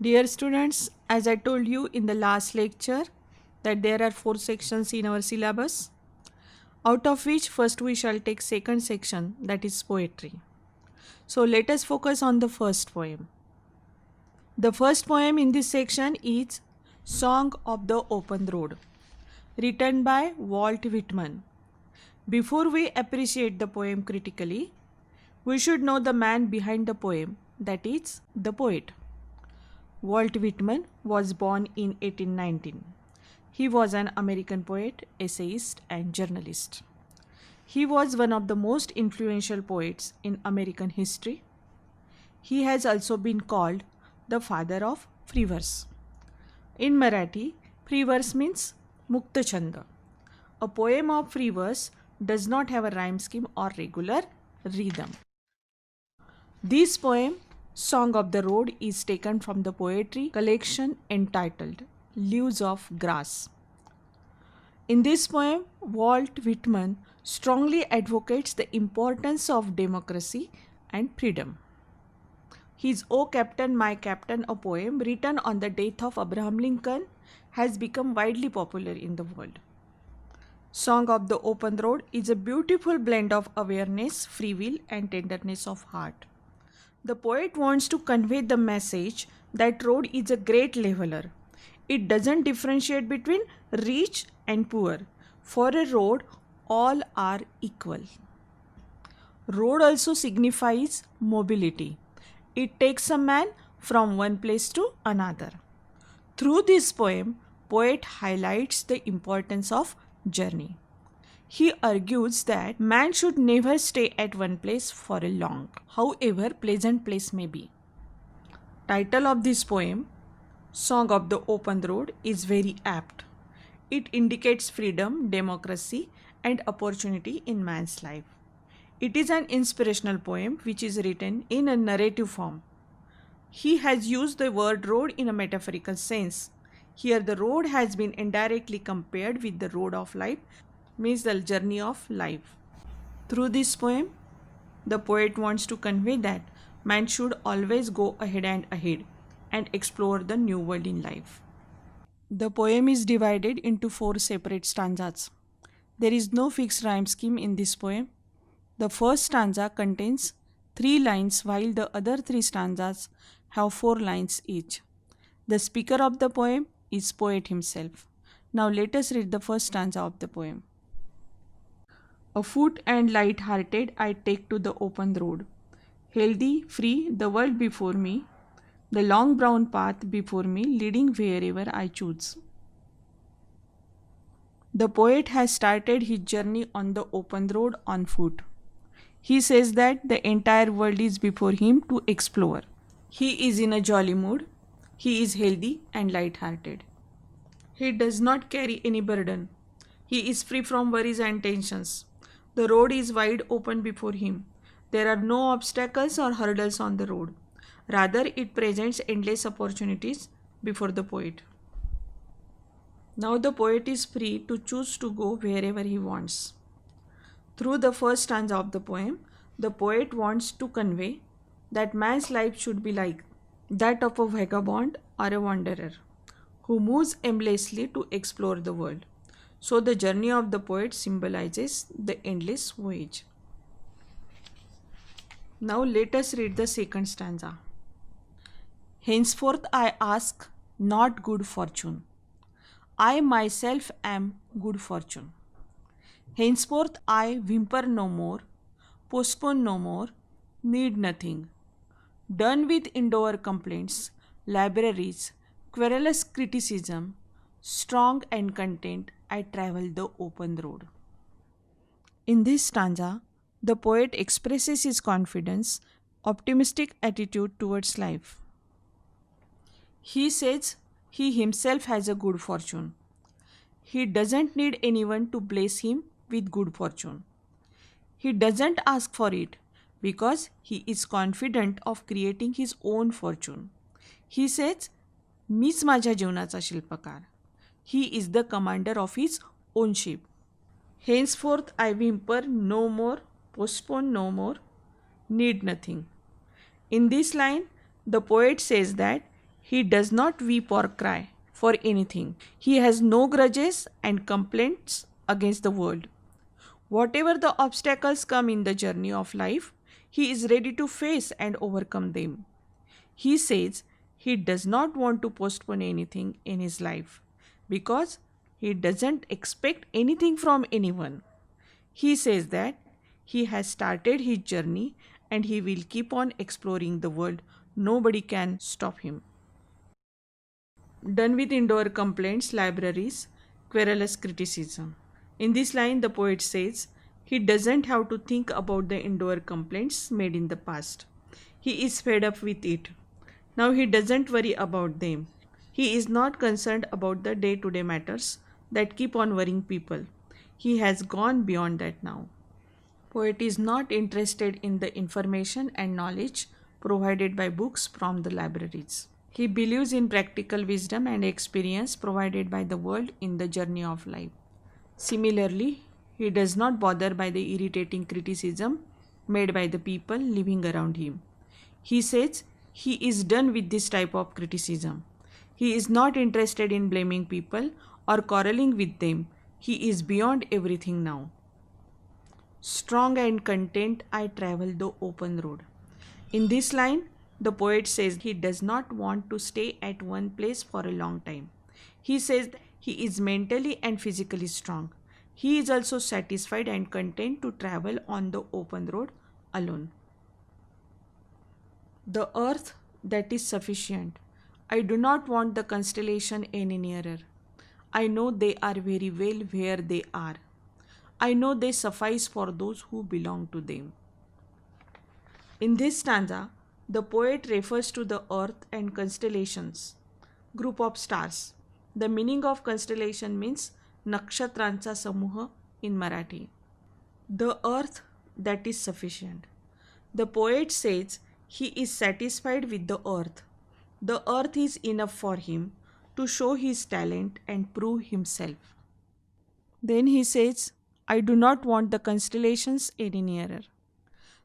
Dear students, as I told you in the last lecture that there are 4 sections in our syllabus, out of which first we shall take second section, that is poetry. So let us focus on the first poem. The first poem in this section is Song of the Open Road, written by Walt Whitman. Before we appreciate the poem critically, we should know the man behind the poem, that is the poet. Walt Whitman was born in 1819. He was an American poet, essayist, and journalist. He was one of the most influential poets in American history. He has also been called the father of free verse. In Marathi, free verse means Mukta Chanda. A poem of free verse does not have a rhyme scheme or regular rhythm. This poem, Song of the Road, is taken from the poetry collection entitled Leaves of Grass. In this poem, Walt Whitman strongly advocates the importance of democracy and freedom. His O Captain, My Captain, a poem written on the death of Abraham Lincoln, has become widely popular in the world. Song of the Open Road is a beautiful blend of awareness, free will, and tenderness of heart. The poet wants to convey the message that road is a great leveler. It doesn't differentiate between rich and poor. For a road, all are equal. Road also signifies mobility. It takes a man from one place to another. Through this poem, poet highlights the importance of journey. He argues that man should never stay at one place for a long, however pleasant place may be. Title of this poem, Song of the Open Road, is very apt. It indicates freedom, democracy, and opportunity in man's life. It is an inspirational poem which is written in a narrative form. He has used the word road in a metaphorical sense. Here the road has been indirectly compared with the road of life, means the journey of life. Through this poem, the poet wants to convey that man should always go ahead and explore the new world in life. The poem is divided into 4 separate stanzas. There is no fixed rhyme scheme in this poem. The first stanza contains 3 lines while the other 3 stanzas have 4 lines each. The speaker of the poem is poet himself. Now let us read the first stanza of the poem. Afoot and light-hearted I take to the open road. Healthy, free, the world before me, the long brown path before me leading wherever I choose. The poet has started his journey on the open road on foot. He says that the entire world is before him to explore. He is in a jolly mood. He is healthy and light-hearted. He does not carry any burden. He is free from worries and tensions. The road is wide open before him. There are no obstacles or hurdles on the road. Rather, it presents endless opportunities before the poet. Now the poet is free to choose to go wherever he wants. Through the first stanza of the poem, the poet wants to convey that man's life should be like that of a vagabond or a wanderer who moves aimlessly to explore the world. So the journey of the poet symbolizes the endless voyage. Now let us read the second stanza. Henceforth I ask not good fortune. I myself am good fortune. Henceforth I whimper no more, postpone no more, need nothing. Done with indoor complaints, libraries, querulous criticism, strong and content, I travel the open road. In this stanza, the poet expresses his confidence, optimistic attitude towards life. He says he himself has a good fortune. He doesn't need anyone to bless him with good fortune. He doesn't ask for it because he is confident of creating his own fortune. He says, मीच माझ्या जीवनाचा शिल्पकार. He is the commander of his own ship. Henceforth I whimper no more, postpone no more, need nothing. In this line, the poet says that He does not weep or cry for anything. He has no grudges and complaints against the world. Whatever the obstacles come in the journey of life, he is ready to face and overcome them. He says he does not want to postpone anything in his life because he doesn't expect anything from anyone. He says that he has started his journey and he will keep on exploring the world. Nobody can stop him. Done with indoor complaints, libraries, querulous criticism. In this line, the poet says he doesn't have to think about the indoor complaints made in the past. He is fed up with it. Now he doesn't worry about them. He is not concerned about the day to day matters that keep on worrying people. He has gone beyond that now. Poet is not interested in the information and knowledge provided by books from the libraries. He believes in practical wisdom and experience provided by the world in the journey of life. Similarly, he does not bother by the irritating criticism made by the people living around him. He says he is done with this type of criticism. He is not interested in blaming people or quarreling with them. He is beyond everything now. Strong and content, I travel the open road. In this line, the poet says he does not want to stay at one place for a long time. He says he is mentally and physically strong. He is also satisfied and content to travel on the open road alone. The earth that is sufficient. I do not want the constellation any nearer. I know they are very well where they are. I know they suffice for those who belong to them. In this stanza, the poet refers to the earth and constellations, group of stars. The meaning of constellation means nakshatrancha samuha in Marathi. The earth that is sufficient. The poet says he is satisfied with the earth. The earth is enough for him to show his talent and prove himself. Then he says, I do not want the constellations any nearer.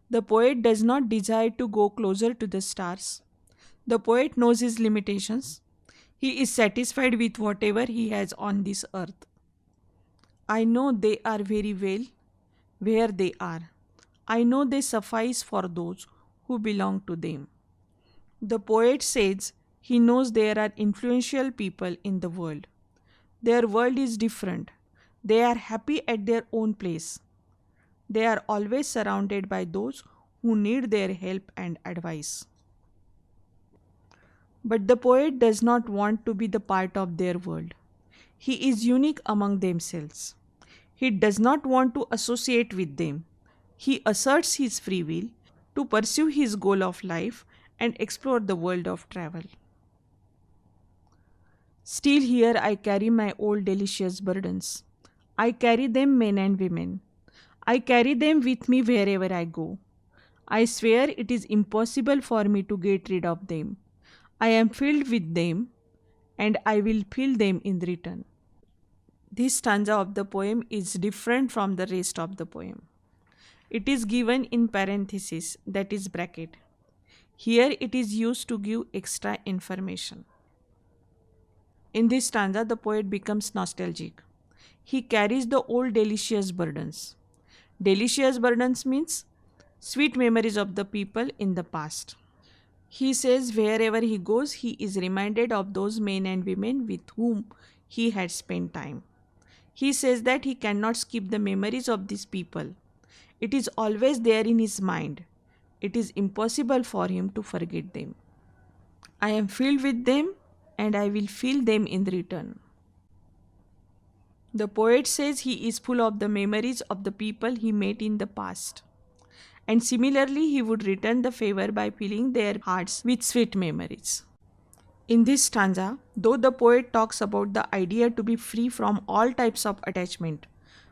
The poet does not desire to go closer to the stars. The poet knows his limitations. He is satisfied with whatever he has on this earth. I know they are very well where they are. I know they suffice for those who belong to them. The poet says he knows there are influential people in the world. Their world is different. They are happy at their own place. They are always surrounded by those who need their help and advice. But the poet does not want to be the part of their world. He is unique among themselves. He does not want to associate with them. He asserts his free will to pursue his goal of life and explore the world of travel. Still here I carry my old delicious burdens. I carry them, men and women. I carry them with me wherever I go. I swear it is impossible for me to get rid of them. I am filled with them and I will fill them in return. This stanza of the poem is different from the rest of the poem. It is given in parenthesis, that is bracket. Here it is used to give extra information. In this stanza, the poet becomes nostalgic. He carries the old delicious burdens. Delicious burdens means sweet memories of the people in the past. He says wherever he goes, he is reminded of those men and women with whom he had spent time. He says that he cannot skip the memories of these people. It is always there in his mind. It is impossible for him to forget them. I am filled with them and I will fill them in return. The poet says he is full of the memories of the people he met in the past. And similarly, he would return the favor by filling their hearts with sweet memories. In this stanza, though the poet talks about the idea to be free from all types of attachment,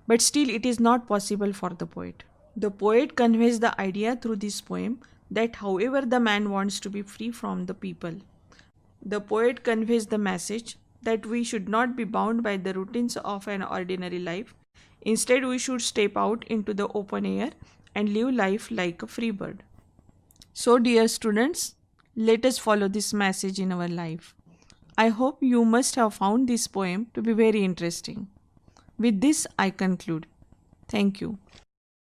but still it is not possible for the poet. The poet conveys the idea through this poem that however the man wants to be free from the people, the poet conveys the message that we should not be bound by the routines of an ordinary life. Instead, we should step out into the open air and live life like a free bird. So, dear students, Let us follow this message in our life. I hope you must have found this poem to be very interesting. With this, I conclude. Thank you.